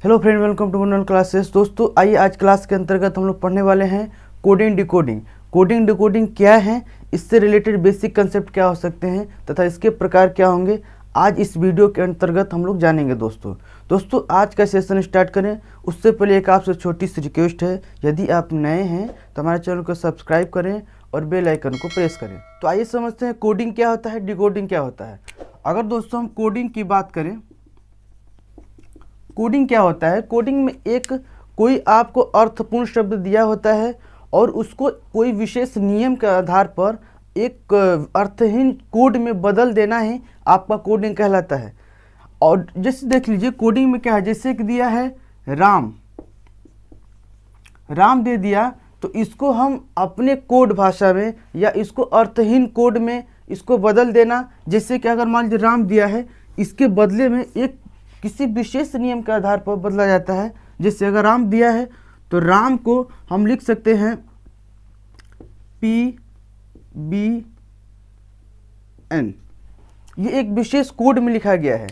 Hello friend, welcome to मनोरंजन classes. दोस्तों आइए आज क्लास के अंतर्गत हम लोग पढ़ने वाले हैं कोडिंग डिकोडिंग। कोडिंग डिकोडिंग क्या है, इससे रिलेटेड बेसिक कंसेप्ट क्या हो सकते हैं तथा इसके प्रकार क्या होंगे, आज इस वीडियो के अंतर्गत हम लोग जानेंगे। दोस्तों आज का सेशन स्टार्ट करें उससे पहले एक आपसे छोटी सी रिक्वेस्ट है, यदि आप नए हैं तो हमारे चैनल को सब्सक्राइब करें और बेल आइकन को प्रेस करें। तो आइए समझते हैं कोडिंग क्या होता है, डिकोडिंग क्या होता है। अगर दोस्तों हम कोडिंग की बात करें, कोडिंग क्या होता है। कोडिंग में एक कोई आपको अर्थपूर्ण शब्द दिया होता है और उसको कोई विशेष नियम के आधार पर एक अर्थहीन कोड में बदल देना ही आपका कोडिंग कहलाता है। और जैसे देख लीजिए कोडिंग में क्या है, जैसे कि दिया है राम दे दिया, तो इसको हम अपने कोड भाषा में या इसको अर्थहीन कोड में इसको बदल देना। जैसे कि अगर मान लीजिए राम दिया है, इसके बदले में एक किसी विशेष नियम के आधार पर बदला जाता है। जैसे अगर राम दिया है तो राम को हम लिख सकते हैं PBN, ये एक विशेष कोड में लिखा गया है।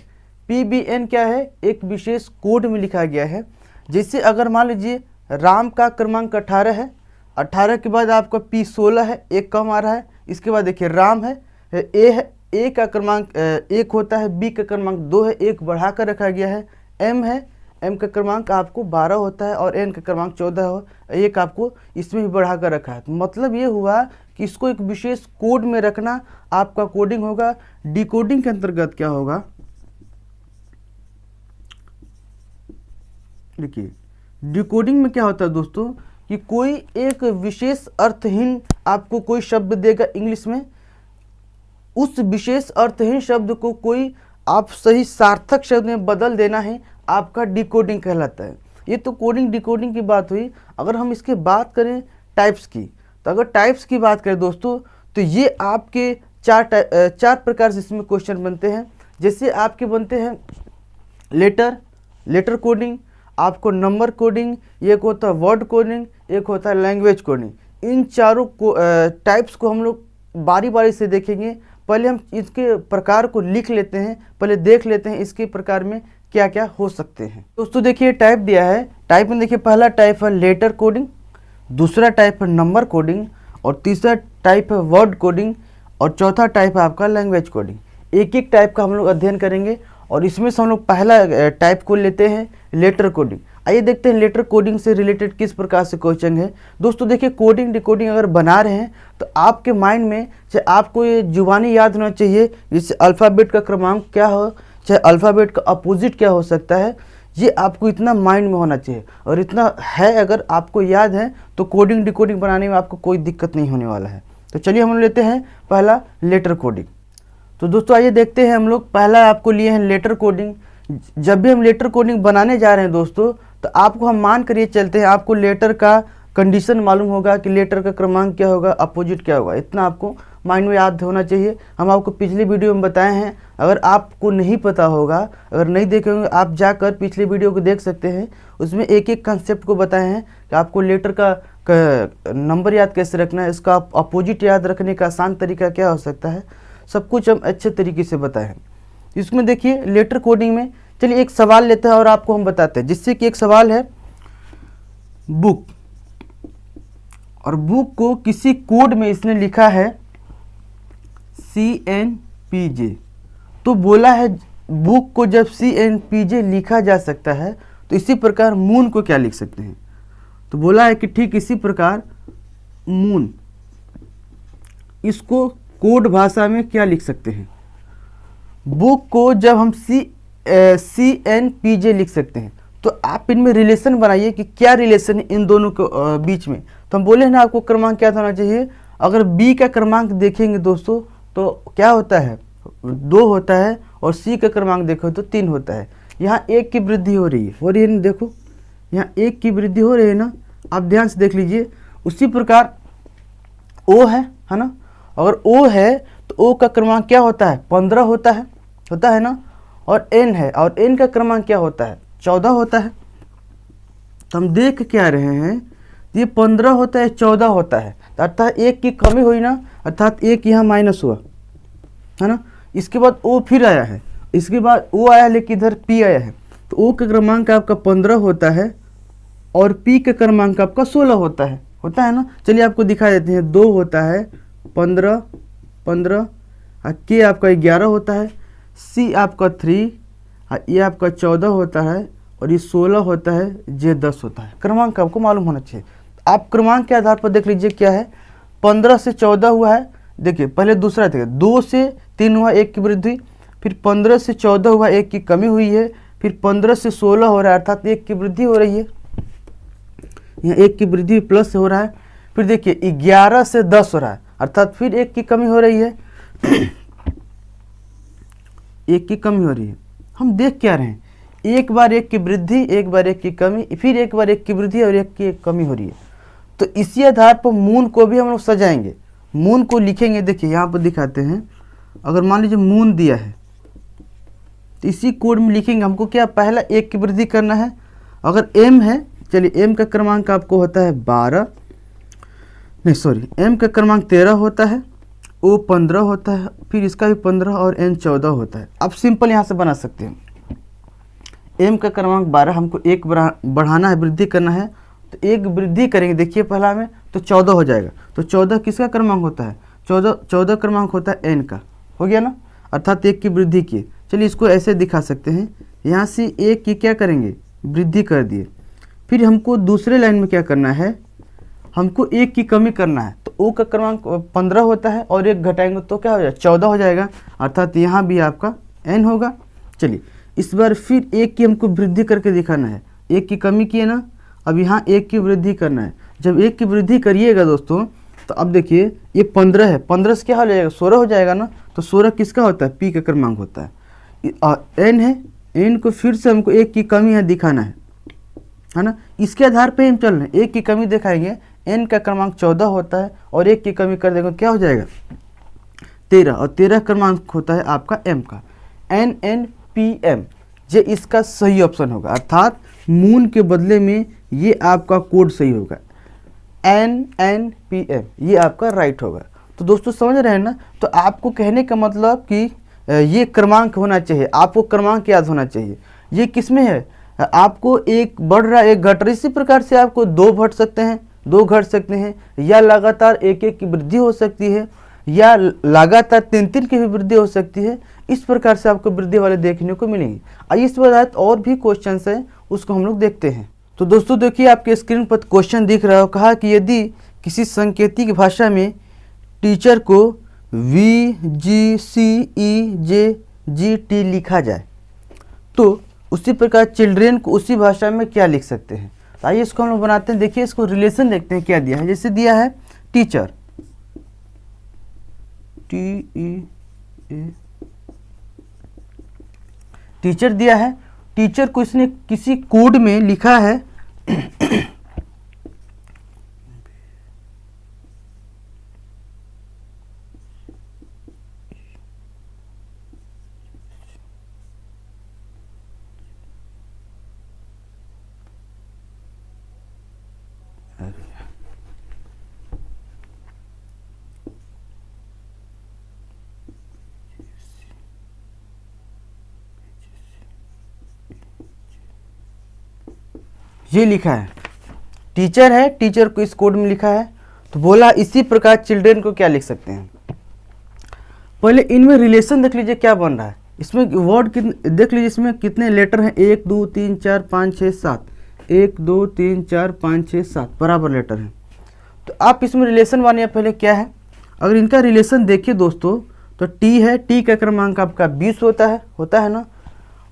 PBN क्या है, एक विशेष कोड में लिखा गया है। जैसे अगर मान लीजिए राम का क्रमांक 18 है, 18 के बाद आपका P16 है, एक कम आ रहा है। इसके बाद देखिए राम है, ए है, ए का क्रमांक 1 होता है, बी का क्रमांक 2 है, एक बढ़ा कर रखा गया है। एम है, एम का क्रमांक आपको 12 होता है और एन का क्रमांक 14 हो, एक आपको इसमें भी बढ़ा कर रखा है। तो मतलब ये हुआ कि इसको एक विशेष कोड में रखना आपका कोडिंग होगा। डिकोडिंग के अंतर्गत क्या होगा, देखिए डिकोडिंग में क्या होता है दोस्तों कि कोई एक विशेष अर्थहीन आपको कोई शब्द देगा इंग्लिश में, उस विशेष अर्थहीन शब्द को कोई आप सही सार्थक शब्द में बदल देना है, आपका डिकोडिंग कहलाता है। ये तो कोडिंग डिकोडिंग की बात हुई। अगर हम इसके बात करें टाइप्स की, तो अगर टाइप्स की बात करें दोस्तों, तो ये आपके चार प्रकार से इसमें क्वेश्चन बनते हैं। जैसे आपके बनते हैं लेटर कोडिंग, आपको नंबर कोडिंग, एक होता है वर्ड कोडिंग, एक होता है लैंग्वेज कोडिंग। इन चारों टाइप्स को हम लोग बारी बारी से देखेंगे। पहले हम इसके प्रकार को लिख लेते हैं, पहले देख लेते हैं इसके प्रकार में क्या क्या हो सकते हैं। दोस्तों देखिए टाइप दिया है, टाइप में देखिए पहला टाइप है लेटर कोडिंग, दूसरा टाइप है नंबर कोडिंग, और तीसरा टाइप है वर्ड कोडिंग, और चौथा टाइप है आपका लैंग्वेज कोडिंग। एक एक टाइप का हम लोग अध्ययन करेंगे और इसमें से हम लोग पहला टाइप को लेते हैं लेटर कोडिंग। आइए देखते हैं लेटर कोडिंग से रिलेटेड किस प्रकार से क्वेश्चन है। दोस्तों देखिए कोडिंग डिकोडिंग अगर बना रहे हैं तो आपके माइंड में चाहे आपको ये जुबानी याद होना चाहिए, जैसे अल्फ़ाबेट का क्रमांक क्या हो, चाहे अल्फ़ाबेट का अपोजिट क्या हो सकता है, ये आपको इतना माइंड में होना चाहिए। और इतना है अगर आपको याद है तो कोडिंग डिकोडिंग बनाने में आपको कोई दिक्कत नहीं होने वाला है। तो चलिए हम लेते हैं पहला लेटर कोडिंग। तो दोस्तों आइए देखते हैं, हम लोग पहला आपको लिए हैं लेटर कोडिंग। जब भी हम लेटर कोडिंग बनाने जा रहे हैं दोस्तों, तो आपको हम मान कर ये चलते हैं, आपको लेटर का कंडीशन मालूम होगा कि लेटर का क्रमांक क्या होगा, अपोजिट क्या होगा, इतना आपको माइंड में याद होना चाहिए। हम आपको पिछले वीडियो में बताए हैं। अगर आपको नहीं पता होगा, अगर नहीं देखे होंगे, आप जाकर पिछले वीडियो को देख सकते हैं। उसमें एक एक कंसेप्ट को बताए हैं कि आपको लेटर का नंबर याद कैसे रखना है, इसका अपोजिट याद रखने का आसान तरीका क्या हो सकता है, सब कुछ हम अच्छे तरीके से बताए हैं। इसमें देखिए लेटर कोडिंग में, चलिए एक सवाल लेते हैं और आपको हम बताते हैं। जिससे कि एक सवाल है बुक, और बुक को किसी कोड में इसने लिखा है CNPJ। तो बोला है बुक को जब CNPJ लिखा जा सकता है तो इसी प्रकार मून को क्या लिख सकते हैं। तो बोला है कि ठीक इसी प्रकार मून, इसको कोड भाषा में क्या लिख सकते हैं। बुक को जब हम CNPJ लिख सकते हैं, तो आप इनमें रिलेशन बनाइए कि क्या रिलेशन है इन दोनों के बीच में। तो हम बोले ना आपको क्रमांक क्या होना चाहिए। अगर B का क्रमांक देखेंगे दोस्तों तो क्या होता है, 2 होता है, और C का क्रमांक देखो तो 3 होता है। यहाँ 1 की वृद्धि हो रही है ना, देखो यहाँ 1 की वृद्धि हो रही है ना, आप ध्यान से देख लीजिए। उसी प्रकार O है ना, अगर O है तो O का क्रमांक क्या होता है, 15 होता है ना, और N है, और N का क्रमांक क्या होता है, 14 होता है। तो हम देख क्या रहे हैं, ये 15 होता है, 14 होता है, अर्थात 1 की कमी हुई ना, अर्थात 1 यहाँ माइनस हुआ है ना। इसके बाद O फिर आया है, इसके बाद O आया है, लेकिन इधर P आया है। तो ओ का क्रमांक आपका 15 होता है और पी का क्रमांक आपका 16 होता है ना। चलिए आपको दिखा देते हैं। 2 होता है 15 15, के आपका 11 होता है, सी आपका 3, ये आपका 14 होता है और ये 16 होता है, जे 10 होता है। क्रमांक आपको मालूम होना चाहिए। आप क्रमांक के आधार पर देख लीजिए क्या है। 15 से 14 हुआ है, देखिए पहले दूसरा देखिए, 2 से 3 हुआ, 1 की वृद्धि, फिर 15 से 14 हुआ, 1 की कमी हुई है, फिर 15 से 16 हो रहा है अर्थात 1 की वृद्धि हो रही है, यहाँ 1 की वृद्धि प्लस हो रहा है। फिर देखिए 11 से 10 हो रहा है अर्थात फिर 1 की कमी हो रही है, 1 की कमी हो रही है। हम देख क्या रहे हैं, एक बार 1 की वृद्धि, एक बार 1 की कमी, फिर एक बार 1 की वृद्धि और 1 की कमी हो रही है। तो इसी आधार पर मून को भी हम लोग सजाएंगे, मून को लिखेंगे। देखिए यहाँ पर दिखाते हैं, अगर मान लीजिए मून दिया है तो इसी कोड में लिखेंगे। हमको क्या पहला 1 की वृद्धि करना है। अगर m है, चलिए m का क्रमांक आपको होता है 12, नहीं सॉरी, m का क्रमांक 13 होता है, o 15 होता है, फिर इसका भी 15 और n 14 होता है। आप सिंपल यहाँ से बना सकते हैं। m का क्रमांक 12, हमको 1 बढ़ाना है, वृद्धि करना है, तो 1 वृद्धि करेंगे। देखिए पहला में तो 14 हो जाएगा। तो 14 किसका क्रमांक होता है? 14 क्रमांक होता है n का, हो गया ना, अर्थात 1 की वृद्धि की। चलिए इसको ऐसे दिखा सकते हैं, यहाँ से 1 की क्या करेंगे, वृद्धि कर दिए। फिर हमको दूसरे लाइन में क्या करना है, हमको 1 की कमी करना है। तो o का क्रमांक 15 होता है और 1 घटाएंगे तो क्या हो जाएगा, 14 हो जाएगा, अर्थात यहाँ भी आपका n होगा। चलिए इस बार फिर 1 की हमको वृद्धि करके दिखाना है। 1 की कमी की है ना, अब यहाँ 1 की वृद्धि करना है। जब 1 की वृद्धि करिएगा दोस्तों, तो अब देखिए ये 15 है, 15 से क्या हो जाएगा, 16 हो जाएगा ना। तो 16 किसका होता है, पी का क्रमांक होता है। n है, n को फिर से हमको 1 की कमी है दिखाना है ना। इसके आधार पे हम चल रहे हैं। 1 की कमी दिखाएंगे, n का क्रमांक 14 होता है और 1 की कमी कर देंगे क्या हो जाएगा, 13, और 13 क्रमांक होता है आपका m का, NNPM। ये इसका सही ऑप्शन होगा, अर्थात मून के बदले में ये आपका कोड सही होगा, NNPM, ये आपका राइट होगा। तो दोस्तों समझ रहे हैं ना। तो आपको कहने का मतलब कि ये क्रमांक होना चाहिए, आपको क्रमांक याद होना चाहिए। ये किस में है, आपको 1 बढ़ रहा है 1 घट रहा है, इसी प्रकार से आपको 2 बढ़ सकते हैं, 2 घट सकते हैं, या लगातार 1 की वृद्धि हो सकती है, या लगातार 3 की भी वृद्धि हो सकती है। इस प्रकार से आपको वृद्धि वाले देखने को मिलेंगे। आइए इस बात और भी क्वेश्चन है उसको हम लोग देखते हैं। तो दोस्तों देखिए आपके स्क्रीन पर क्वेश्चन दिख रहा हो, कहा कि यदि किसी सांकेतिक भाषा में टीचर को VGCEJGT लिखा जाए तो उसी प्रकार चिल्ड्रेन को उसी भाषा में क्या लिख सकते हैं। तो आइए इसको हम लोग बनाते हैं। देखिए इसको रिलेशन देखते हैं क्या दिया है। जैसे दिया है टीचर, टीचर दिया है, टीचर को इसने किसी कोड में लिखा है ये लिखा है, टीचर है, टीचर को इस कोड में लिखा है। तो बोला इसी प्रकार चिल्ड्रेन को क्या लिख सकते हैं। पहले इनमें रिलेशन देख लीजिए क्या बन रहा है। इसमें वर्ड कितने देख लीजिए, इसमें कितने लेटर हैं, 1 2 3 4 5 6 7, 1 2 3 4 5 6 7 बराबर लेटर हैं। तो आप इसमें रिलेशन मानिए पहले क्या है। अगर इनका रिलेशन देखिए दोस्तों, तो टी है, टी का क्रमांक आपका 20 होता है ना,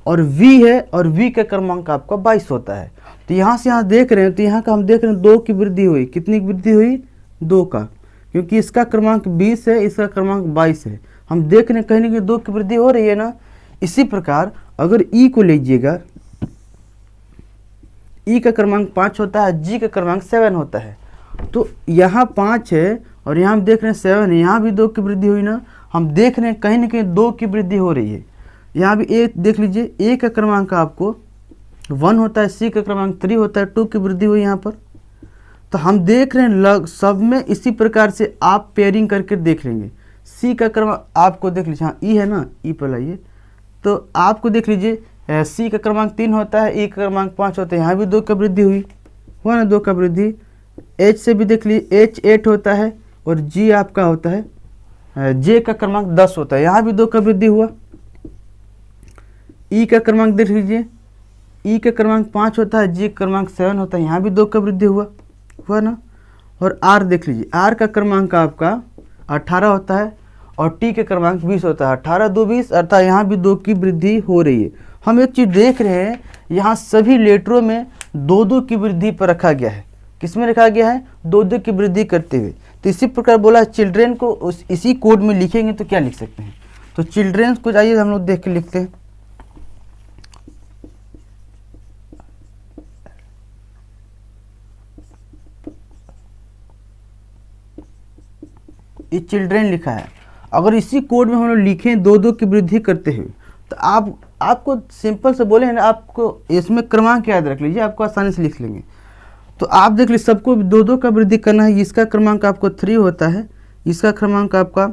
और वी है, और वी का क्रमांक आपका 22 होता है। तो यहाँ से यहाँ देख रहे हैं, तो यहाँ का हम देख रहे हैं 2 की वृद्धि हुई। कितनी की वृद्धि हुई, 2 का, क्योंकि इसका क्रमांक 20 है, इसका क्रमांक 22 है। हम देख रहे हैं कहीं ना कहीं 2 की वृद्धि हो रही है ना। इसी प्रकार अगर ई को लीजिएगा, ई का क्रमांक 5 होता है, जी का क्रमांक 7 होता है। तो यहाँ 5 है और यहाँ हम देख रहे हैं 7 है, यहाँ भी 2 की वृद्धि हुई ना। हम देख रहे हैं कहीं ना कहीं 2 की वृद्धि हो रही है। यहाँ भी ए देख लीजिए, ए का क्रमांक आपको 1 होता है, सी का क्रमांक 3 होता है, 2 की वृद्धि हुई यहाँ पर। तो हम देख रहे हैं सब में इसी प्रकार से आप पेयरिंग करके देख लेंगे। सी का क्रमांक आपको देख लीजिए, हाँ ई है ना, ई पर लाइए, तो आपको देख लीजिए सी का क्रमांक 3 होता है, ई का क्रमांक 5 होता है, यहाँ भी 2 का वृद्धि हुआ ना, 2 का वृद्धि। एच से भी देख लीजिए, एच 8 होता है और जी आपका होता है, जे का क्रमांक 10 होता है, यहाँ भी 2 का वृद्धि हुआ। ई का क्रमांक देख लीजिए, ई का क्रमांक 5 होता है, जी का क्रमांक 7 होता है, यहाँ भी 2 का वृद्धि हुआ ना। और आर देख लीजिए, आर का क्रमांक आपका 18 होता है और टी का क्रमांक 20 होता है, 18 2 20, अर्थात यहाँ भी 2 की वृद्धि हो रही है। हम एक चीज़ देख रहे हैं, यहाँ सभी लेटरों में 2-2 की वृद्धि पर रखा गया है। किस में रखा गया है? 2-2 की वृद्धि करते हुए। तो इसी प्रकार बोला चिल्ड्रेन को इसी कोड में लिखेंगे तो क्या लिख सकते हैं? तो चिल्ड्रेन को आइए हम लोग देख के लिखते हैं। ये चिल्ड्रेन लिखा है। अगर इसी कोड में हम लोग लिखें 2-2 की वृद्धि करते हुए, तो आपको सिंपल से बोले हैं ना, आपको इसमें क्रमांक याद रख लीजिए, आपको आसानी से लिख लेंगे। तो आप देख लीजिए, सबको 2-2 का वृद्धि करना है। इसका क्रमांक आपको 3 होता है, इसका क्रमांक आपका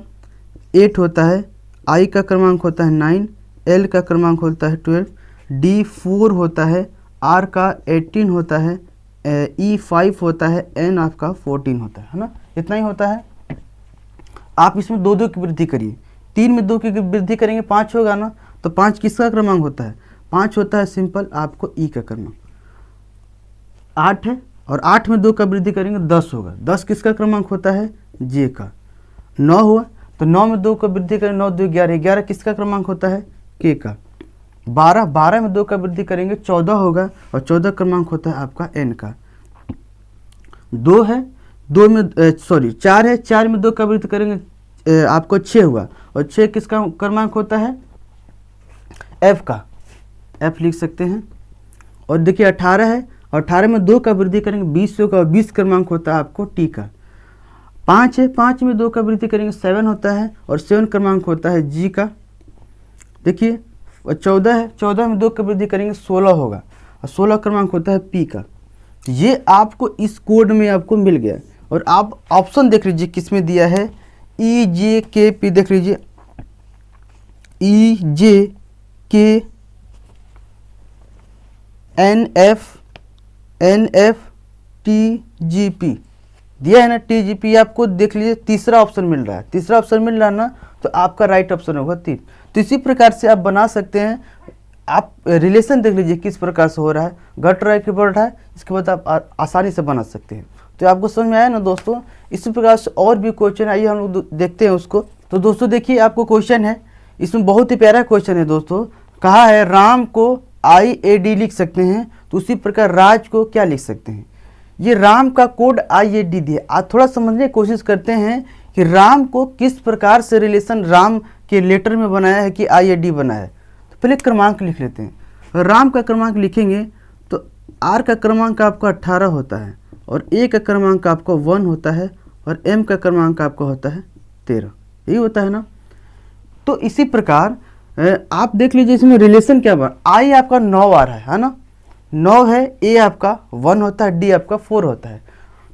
8 होता है, आई का क्रमांक होता है 9, एल का क्रमांक होता है 12, डी 4 होता है, आर का 18 होता है, ई 5 होता है, एन आपका 14 होता है ना, इतना ही होता है। आप इसमें 2-2 की वृद्धि करिए, 3 में 2 की वृद्धि करेंगे 5 होगा ना, तो 5 किसका क्रमांक होता है? 5 होता है सिंपल आपको ई का क्रमांक। 8 है और 8 में 2 का वृद्धि करेंगे 10 होगा, 10 किसका क्रमांक होता है? जे का। 9 हुआ तो 9 में 2 का वृद्धि करेंगे, 9 2 11, 11 किसका क्रमांक होता है? के का। 12 में 2 का वृद्धि करेंगे 14 होगा और 14 क्रमांक होता है आपका एन का। 2 है, 4 है, 4 में 2 का वृद्धि करेंगे आपको 6 हुआ और 6 किसका क्रमांक होता है? एफ का, एफ लिख सकते हैं। और देखिए 18 है और 18 में 2 का वृद्धि करेंगे 20 होगा और 20 क्रमांक होता है आपको टी का। 5 है, 5 में 2 का वृद्धि करेंगे 7 होता है और 7 क्रमांक होता है जी का। देखिए 14 है, 14 में 2 का वृद्धि करेंगे 16 होगा और 16 क्रमांक होता है पी का। ये आपको इस कोड में आपको मिल गया। और आप ऑप्शन देख लीजिए किस में दिया है, ई जे के पी, देख लीजिए E J K N F T G P दिया है ना, टी जी पी आपको देख लीजिए तीसरा ऑप्शन मिल रहा है। तीसरा ऑप्शन मिल रहा है ना, तो आपका राइट ऑप्शन होगा 3। तो इसी प्रकार से आप बना सकते हैं। आप रिलेशन देख लीजिए किस प्रकार से हो रहा है, घट रहा है कि बढ़ रहा है, इसके बाद आप आसानी से बना सकते हैं। तो आपको समझ में आया ना दोस्तों। इसी प्रकार से और भी क्वेश्चन आइए हम लोग देखते हैं उसको। तो दोस्तों देखिए आपको क्वेश्चन है, इसमें बहुत ही प्यारा क्वेश्चन है दोस्तों। कहा है राम को IAD लिख सकते हैं, तो उसी प्रकार राज को क्या लिख सकते हैं? ये राम का कोड IAD दिया। आज थोड़ा समझने की कोशिश करते हैं कि राम को किस प्रकार से रिलेशन राम के लेटर में बनाया है कि IAD बना है। तो पहले क्रमांक लिख लेते हैं। राम का क्रमांक लिखेंगे तो आर का क्रमांक आपका 18 होता है और ए का क्रमांक आपका 1 होता है और एम का क्रमांक आपका होता है 13, यही होता है ना। तो इसी प्रकार आप देख लीजिए इसमें रिलेशन क्या बना। आई आपका 9 आ रहा है ना, 9 है, ए आपका 1 होता है, डी आपका 4 होता है।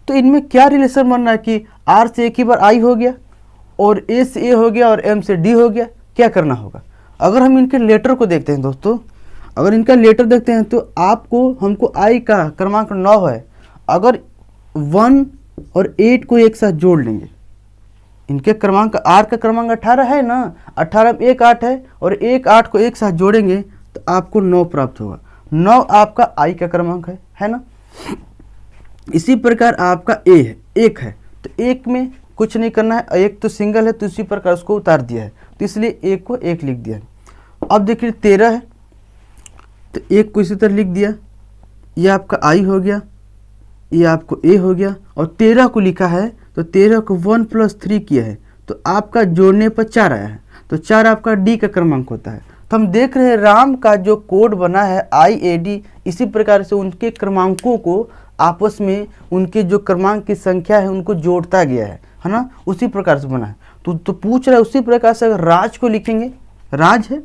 तो इनमें क्या रिलेशन बन रहा है कि आर से एक ही बार आई हो गया और ए से ए हो गया और एम से डी हो गया। क्या करना होगा? अगर हम इनके लेटर को देखते हैं दोस्तों, अगर इनका लेटर देखते हैं तो हमको आई का क्रमांक 9 है, अगर 1 और 8 को एक साथ जोड़ लेंगे, इनके क्रमांक आर का क्रमांक 18 है ना, 18 में 1 8 है और 1 8 को एक साथ जोड़ेंगे तो आपको 9 प्राप्त होगा। 9 आपका आई का क्रमांक है ना। इसी प्रकार आपका ए है, 1 है, तो 1 में कुछ नहीं करना है, 1 तो सिंगल है तो इसी प्रकार उसको उतार दिया है, तो इसलिए 1 को 1 लिख दिया है। अब देखिए 13 है तो 1 को इसी तरह लिख दिया, ये आपका आई हो गया, ये आपको ए हो गया और 13 को लिखा है तो 13 को 1 + 3 किया है तो आपका जोड़ने पर 4 आया है, तो 4 आपका डी का क्रमांक होता है। तो हम देख रहे हैं राम का जो कोड बना है IAD, इसी प्रकार से उनके क्रमांकों को आपस में उनके जो क्रमांक की संख्या है उनको जोड़ता गया है ना, उसी प्रकार से बना है। तो पूछ रहा है उसी प्रकार से अगर राज को लिखेंगे, राज है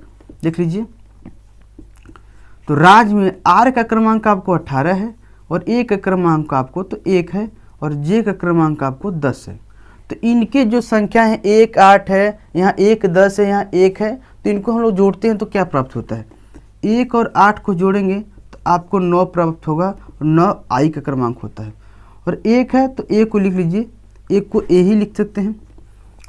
देख लीजिए, तो राज में आर का क्रमांक आपको 18 है और ए का क्रमांक आपको तो 1 है और जे का क्रमांक आपको 10 है। तो इनके जो संख्या है 1 8 है, यहाँ 1 10 है, यहाँ 1 है, तो इनको हम लोग जोड़ते हैं तो क्या प्राप्त होता है? 1 और 8 को जोड़ेंगे तो आपको 9 प्राप्त होगा, और 9 आई का क्रमांक होता है। और 1 है तो 1 को लिख लीजिए, 1 को ए ही लिख सकते हैं,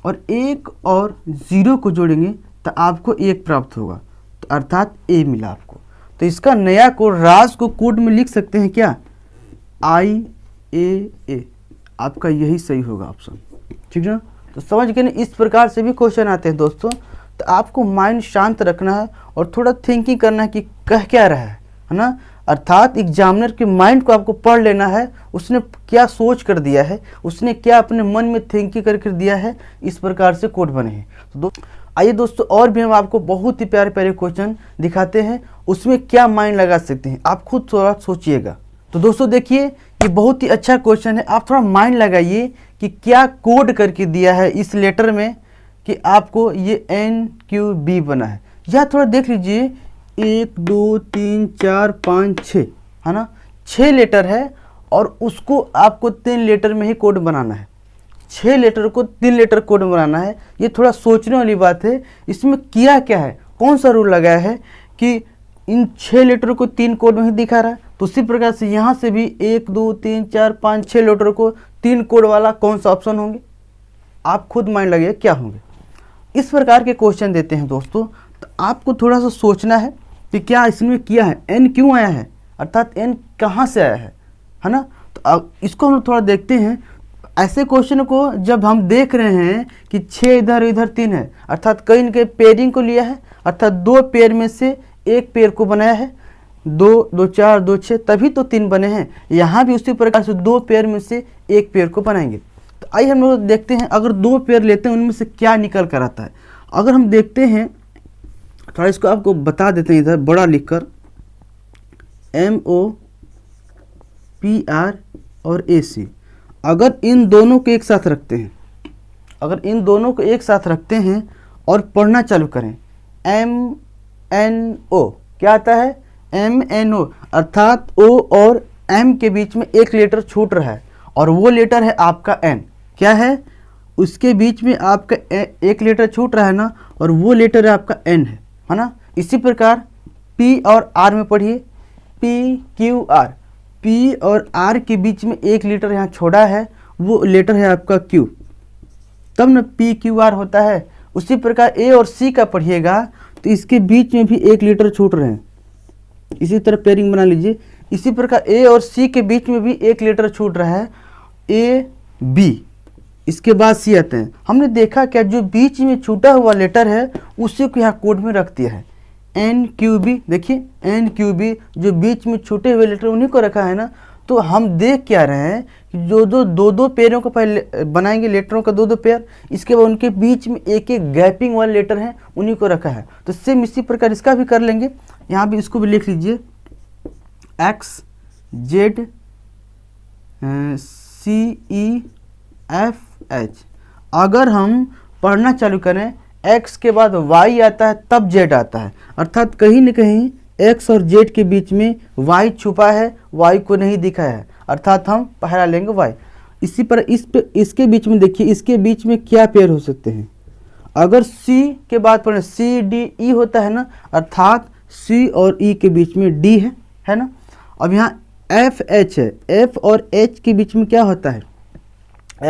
और 1 और 0 को जोड़ेंगे तो आपको 1 प्राप्त होगा, तो अर्थात ए मिला आपको। तो इसका नया कोड राज को कोड में लिख सकते हैं क्या, IAA, आपका यही सही होगा ऑप्शन, ठीक है ना। तो समझ गए ना, इस प्रकार से भी क्वेश्चन आते हैं दोस्तों। तो आपको माइंड शांत रखना है और थोड़ा थिंकिंग करना है कि कह क्या रहा है ना। अर्थात एग्जामिनर के माइंड को आपको पढ़ लेना है, उसने क्या सोच कर दिया है, उसने क्या अपने मन में थिंकिंग करके दिया है, इस प्रकार से कोड बने हैं। तो आइए दोस्तों, और भी हम आपको बहुत ही प्यारे प्यारे क्वेश्चन दिखाते हैं, उसमें क्या माइंड लगा सकते हैं, आप खुद थोड़ा सोचिएगा। तो दोस्तों देखिए, ये बहुत ही अच्छा क्वेश्चन है, आप थोड़ा माइंड लगाइए कि क्या कोड करके दिया है इस लेटर में कि आपको ये NQB बना है। या थोड़ा देख लीजिए, 1 2 3 4 5 6 है ना, 6 लेटर है और उसको आपको 3 लेटर में ही कोड बनाना है। 6 लेटर को 3 लेटर कोड बनाना है, ये थोड़ा सोचने वाली बात है। इसमें किया क्या है, कौन सा रूल लगाया है कि इन 6 लेटर को 3 कोड में ही दिखा रहा है। तो उसी प्रकार से यहाँ से भी 1 2 3 4 5 6 लेटर को 3 कोड वाला कौन सा ऑप्शन होंगे, आप खुद माइंड लगाइए क्या होंगे। इस प्रकार के क्वेश्चन देते हैं दोस्तों, तो आपको थोड़ा सा सोचना है कि क्या इसमें किया है, N क्यों आया है, अर्थात N कहाँ से आया है ना। तो इसको हम थोड़ा देखते हैं। ऐसे क्वेश्चन को जब हम देख रहे हैं कि 6 इधर इधर 3 है, अर्थात कई इनके पेयरिंग को लिया है, अर्थात 2 पेयर में से 1 पेयर को बनाया है, 2 2 4 2 6, तभी तो 3 बने हैं। यहाँ भी उसी प्रकार से 2 पेयर में से 1 पेयर को बनाएंगे। तो आइए हम लोग देखते हैं, अगर 2 पेयर लेते हैं उनमें से क्या निकल कर आता है। अगर हम देखते हैं, थोड़ा इसको आपको बता देते हैं इधर बड़ा लिखकर, MOPR और AC। अगर इन दोनों को एक साथ रखते हैं, अगर इन दोनों को एक साथ रखते हैं और पढ़ना चालू करें, MNO, क्या आता है, MNO, अर्थात O और M के बीच में एक लेटर छूट रहा है और वो लेटर है आपका N। क्या है, उसके बीच में आपका एक लेटर छूट रहा है ना, और वो लेटर है आपका N है ना। इसी प्रकार P और R में पढ़िए, PQR, P और R के बीच में एक लेटर यहाँ छोड़ा है, वो लेटर है आपका Q, तब ना PQR होता है। उसी प्रकार A और C का पढ़िएगा तो इसके बीच में भी एक लेटर छूट रहे हैं, इसी तरह पेयरिंग बना लीजिए। इसी प्रकार A और C के बीच में भी एक लेटर छूट रहा है, AB, इसके बाद C आते हैं। हमने देखा क्या, जो बीच में छूटा हुआ लेटर है उसी को यहाँ कोड में रख दिया है, NQB। देखिए NQB, जो बीच में छूटे हुए लेटर उन्हीं को रखा है ना। तो हम देख क्या रहे हैं कि जो दो पेयरों को पहले बनाएंगे, लेटरों का 2 पेयर, इसके बाद उनके बीच में एक एक गैपिंग वाले लेटर हैं, उन्हीं को रखा है। तो सेम इसी प्रकार इसका भी कर लेंगे। यहाँ भी इसको भी लिख लीजिए, XZ CEFH। अगर हम पढ़ना चालू करें, X के बाद Y आता है तब Z आता है, अर्थात कहीं न कहीं X और Z के बीच में Y छुपा है, Y को नहीं दिखा है, अर्थात हम पहला लेंगे Y। इसी पर इसके बीच में देखिए, इसके बीच में क्या पेयर हो सकते हैं। अगर C के बाद पढ़ें, CDE होता है ना, अर्थात C और E के बीच में D है ना। अब यहाँ FH है, F और H के बीच में क्या होता है,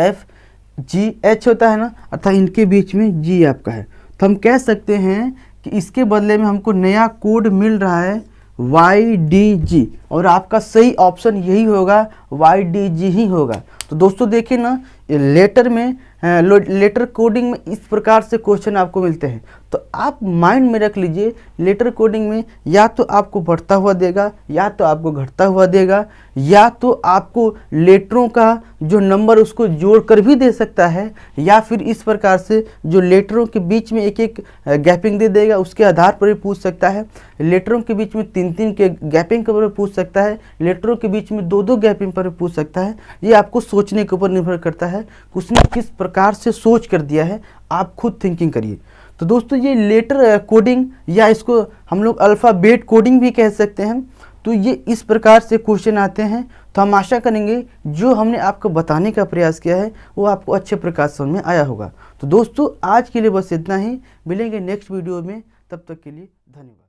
FGH होता है ना, अर्थात इनके बीच में G आपका है। तो हम कह सकते हैं कि इसके बदले में हमको नया कोड मिल रहा है YDG, और आपका सही ऑप्शन यही होगा, YDG ही होगा। तो दोस्तों देखिए ना, लेटर में लेटर कोडिंग में इस प्रकार से क्वेश्चन आपको मिलते हैं। तो आप माइंड में रख लीजिए, लेटर कोडिंग में या तो आपको बढ़ता हुआ देगा, या तो आपको घटता हुआ देगा, या तो आपको लेटरों का जो नंबर उसको जोड़कर भी दे सकता है, या फिर इस प्रकार से जो लेटरों के बीच में एक एक गैपिंग दे देगा, उसके आधार पर भी पूछ सकता है। लेटरों के बीच में 3-3 के गैपिंग के ऊपर पूछ सकता है, लेटरों के बीच में 2-2 गैपिंग पर पूछ सकता है। ये आपको सोचने के ऊपर निर्भर करता है, उसने किस प्रकार से सोच कर दिया है, आप खुद थिंकिंग करिए। तो दोस्तों ये लेटर कोडिंग, या इसको हम लोग अल्फ़ाबेट कोडिंग भी कह सकते हैं। तो ये इस प्रकार से क्वेश्चन आते हैं। तो हम आशा करेंगे जो हमने आपको बताने का प्रयास किया है वो आपको अच्छे प्रकार समझ में आया होगा। तो दोस्तों आज के लिए बस इतना ही, मिलेंगे नेक्स्ट वीडियो में, तब तक के लिए धन्यवाद।